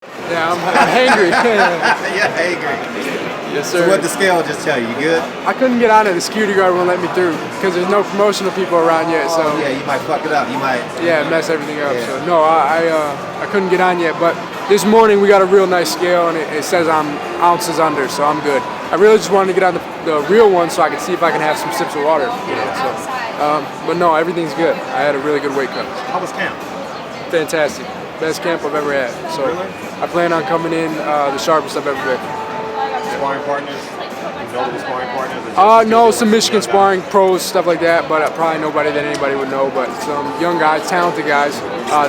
Yeah, I'm hangry. Yeah, hangry. Yes, sir. So what the scale just tell you? You good? I couldn't get on it. The security guard won't let me through because there's no promotional people around yet. So yeah, you might fuck it up. You might. mess everything up. Yeah. So no, I couldn't get on yet. But this morning we got a real nice scale and it says I'm ounces under, so I'm good. I really just wanted to get on the real one so I could see if I can have some sips of water. But no, everything's good. I had a really good weight cut. How was camp? Fantastic. Best camp I've ever had. So Really? I plan on coming in the sharpest I've ever been. Sparring partners? Notable sparring partners? No, some Michigan sparring pros, stuff like that, but probably nobody that anybody would know, but some young guys, talented guys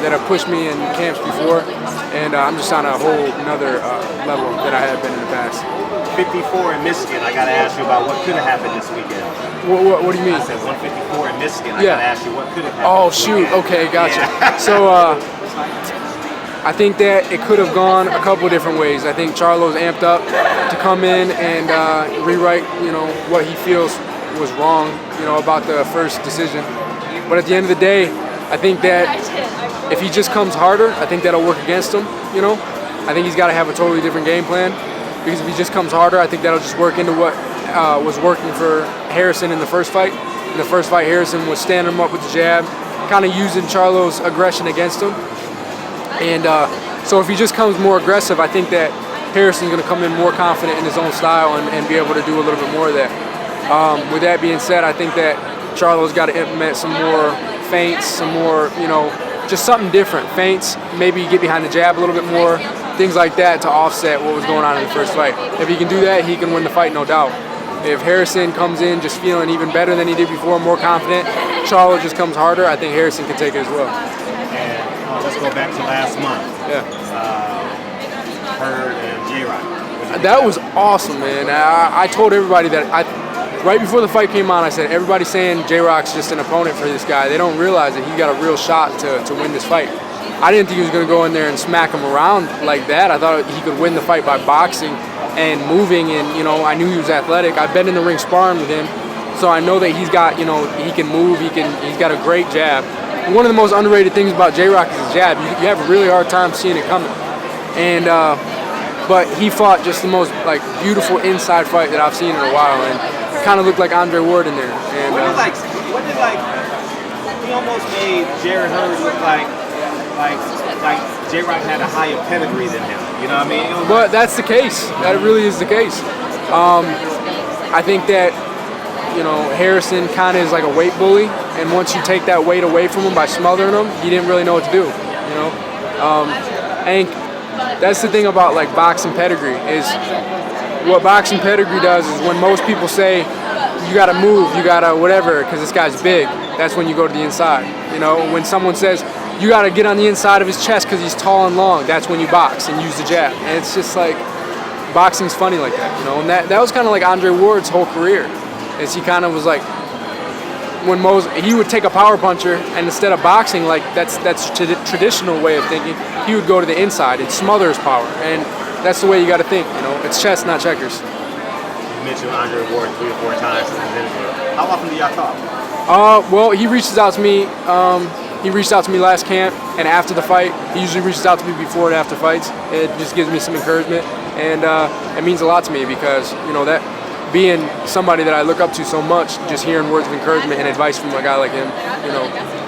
that have pushed me in camps before, and I'm just on a whole another level that I have been in the past. 54 in Michigan. I got to ask you about what could have happened this weekend. What do you mean? I said 154 in Michigan. I Yeah. got to ask you what could have happened. Oh, shoot. Okay, gotcha. Yeah. So I think that it could have gone a couple different ways. I think Charlo's amped up to come in and rewrite, what he feels was wrong, about the first decision. But at the end of the day, I think that if he just comes harder, I think that'll work against him, I think he's got to have a totally different game plan because if he just comes harder, I think that'll just work into what was working for Harrison in the first fight. In the first fight, Harrison was standing him up with the jab, kind of using Charlo's aggression against him. And so if he just comes more aggressive, I think that Harrison's going to come in more confident in his own style and be able to do a little bit more of that. With that being said, I think that Charlo's got to implement some more feints, some more, just something different. Feints, maybe get behind the jab a little bit more, things like that to offset what was going on in the first fight. If he can do that, he can win the fight, no doubt. If Harrison comes in just feeling even better than he did before, more confident, Charlo just comes harder, I think Harrison can take it as well. And let's go back to last month. Yeah. Hurd and J-Rock. That was awesome, man. I told everybody that right before the fight came on, I said, everybody's saying J-Rock's just an opponent for this guy. They don't realize that he got a real shot to win this fight. I didn't think he was going to go in there and smack him around like that. I thought he could win the fight by boxing and moving, and I knew he was athletic. I've been in the ring sparring with him, so I know that he's got, he can move, he's got a great jab. And one of the most underrated things about J-Rock is his jab. You have a really hard time seeing it coming. And but he fought just the most beautiful inside fight that I've seen in a while, and kind of looked like Andre Ward in there. And he almost made Jared Hurd look like J-Rock had a higher pedigree than him. You know what I mean? But that's the case. That really is the case. I think that Harrison kind of is like a weight bully, and once you take that weight away from him by smothering him, he didn't really know what to do. And that's the thing about boxing pedigree is what boxing pedigree does is when most people say you got to move, you got to whatever because this guy's big, that's when you go to the inside. When someone says you got to get on the inside of his chest because he's tall and long, that's when you box and use the jab. And it's just boxing's funny like that, and that was kind of like Andre Ward's whole career. Is he kind of was when he would take a power puncher and instead of boxing that's traditional way of thinking, he would go to the inside and smother his power, and that's the way you got to think. It's chess, not checkers. You mentioned Andre Ward 3 or 4 times in the interview. How often do y'all talk? Well, he reaches out to me. He reached out to me last camp, and after the fight, he usually reaches out to me before and after fights. It just gives me some encouragement, and it means a lot to me because that being somebody that I look up to so much, just hearing words of encouragement and advice from a guy like him,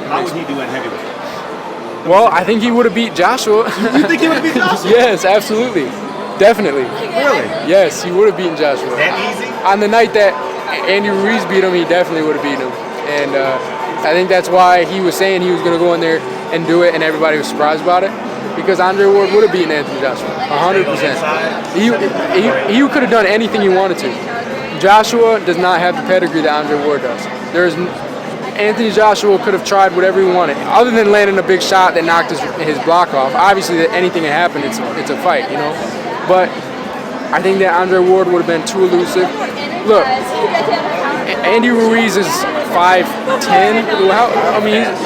How would he do at heavyweight? Well, I think he would have beat Joshua. You think he would have beat Joshua? Yes, absolutely, definitely. Really? Yes, he would have beaten Joshua. That easy? On the night that Andy Ruiz beat him, he definitely would have beaten him, and I think that's why he was saying he was going to go in there and do it, and everybody was surprised about it. Because Andre Ward would have beaten Anthony Joshua, 100%. He could have done anything he wanted to. Joshua does not have the pedigree that Andre Ward does. Anthony Joshua could have tried whatever he wanted, other than landing a big shot that knocked his block off. Obviously, that anything can happen. It's a fight, But I think that Andre Ward would have been too elusive. Look, Andy Ruiz is 5'10".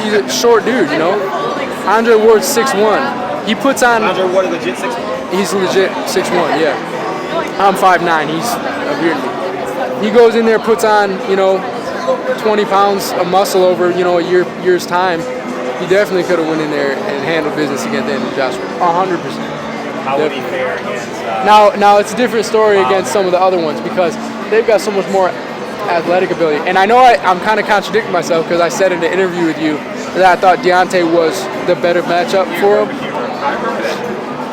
He's a short dude, Andre Ward's 6'1". He puts on. Andre Ward is legit 6'1". He's legit 6'1", yeah. I'm 5'9". He's a beard. He goes in there, puts on, 20 pounds of muscle over, a year's time. He definitely could have went in there and handled business against Anthony Joshua, 100%. How would he fare against? Now it's a different story against some of the other ones because they've got so much more athletic ability. And I know I'm kind of contradicting myself because I said in the interview with you that I thought Deontay was the better matchup for him.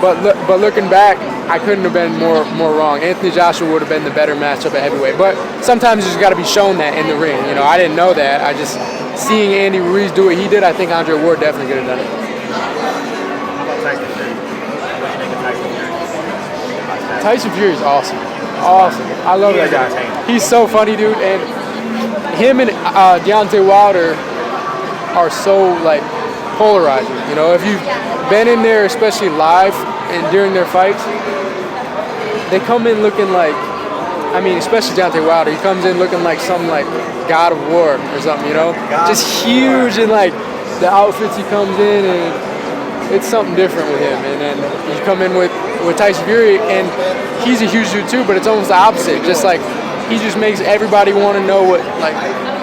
But looking back, I couldn't have been more wrong. Anthony Joshua would have been the better matchup at heavyweight. But sometimes you just got to be shown that in the ring. You know, I didn't know that. I just seeing Andy Ruiz do what he did. I think Andre Ward definitely could have done it. How about Tyson Fury? What do you think of Tyson Fury? Tyson Fury is awesome. Awesome. I love that guy. He's so funny, dude. And him and Deontay Wilder are so like polarizing. You know, if you've been in there, especially live and during their fights, they come in looking like, I mean, especially Deontay Wilder, he comes in looking like some like God of War or something, you know? Just huge and like the outfits he comes in, and it's something different with him. And then you come in with Tyson Fury, and he's a huge dude too, but it's almost the opposite. Just like he just makes everybody want to know what like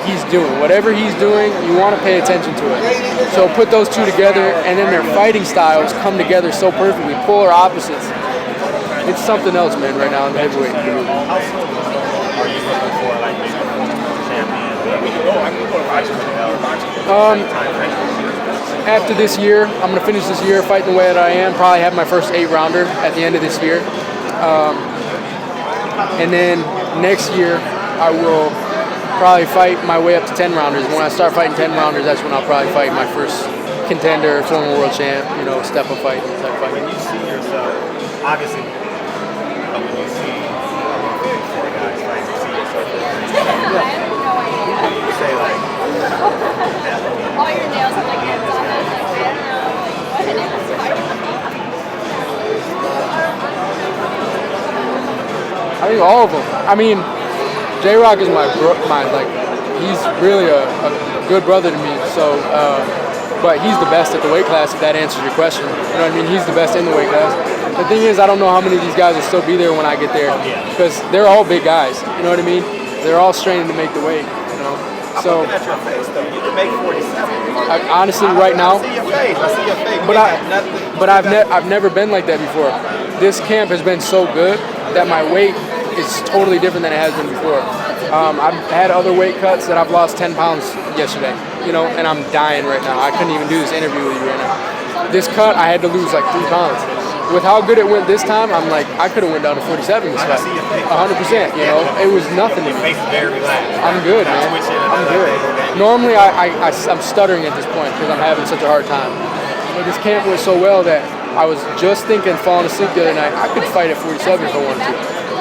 he's doing. Whatever he's doing, you want to pay attention to it. So put those two together, and then their fighting styles come together so perfectly, polar opposites. It's something else, man, right now in the heavyweight division. How soon are you looking for, like, maybe a former champion? After this year, I'm going to finish this year fighting the way that I am, probably have my first 8-rounder at the end of this year. And then next year, I will probably fight my way up to 10-rounders. When I start fighting 10-rounders, that's when I'll probably fight my first contender, former world champ, you know, step-up fight type fight. When you see yourself, obviously, when you see four guys fight, you see yourself. When you say, like, all your nails have like hands on it. Like, I don't know. I think all of them. I mean, J-Rock is my like, he's really a good brother to me. So, but he's the best at the weight class. If that answers your question, you know what I mean. He's the best in the weight class. The thing is, I don't know how many of these guys will still be there when I get there because they're all big guys. You know what I mean? They're all straining to make the weight. You know. So. I'm looking at your face, though. You can make 47. Honestly, right now. I see your face. I see your face. But I've never been like that before. This camp has been so good that my weight is totally different than it has been before. I've had other weight cuts that I've lost 10 pounds yesterday, you know, and I'm dying right now. I couldn't even do this interview with you right now. This cut, I had to lose like 3 pounds. With how good it went this time, I'm like, I could have went down to 47 this fight. 100%, you know, it was nothing to me. I'm good, man. I'm good. Normally, I'm stuttering at this point because I'm having such a hard time. But this camp went so well that I was just thinking, falling asleep the other night, I could fight at 47 if I wanted to.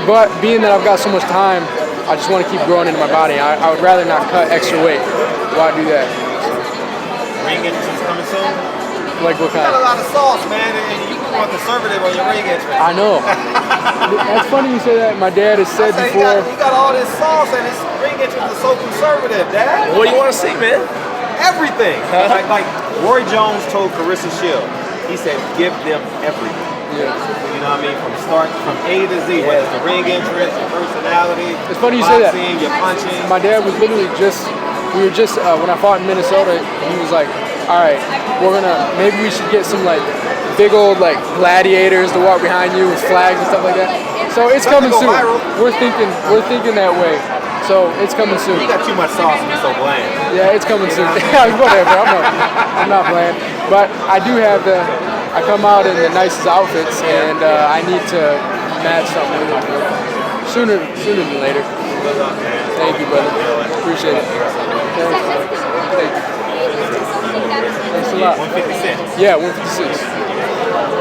But being that I've got so much time, I just want to keep growing into my body. I would rather not cut extra weight. Why do that? Ring entrance coming soon? Like what kind? You got a lot of sauce, man, and you more conservative on your ring entrance. I know. That's funny you say that. My dad has said before. You got all this sauce, and his ring entrance is so conservative, Dad. What do you want to see, man? Everything. like Roy Jones told Carissa Shield, he said, give them everything. Yeah. You know what I mean? From A to Z, whether it's the ring entrance, your personality, it's funny you say that. Your punching. My dad was literally we were just when I fought in Minnesota, he was like, all right, maybe we should get some like big old like gladiators to walk behind you with flags and stuff like that. So it's coming soon. We're thinking that way. So it's coming soon. You got too much sauce and you're so bland. Yeah, it's coming soon. Whatever. I'm not bland. But I do have I come out in the nicest outfits, and I need to match something with it. Sooner than later. Thank you, brother. Appreciate it. Thank you. Thanks a lot. 156. Yeah, 156.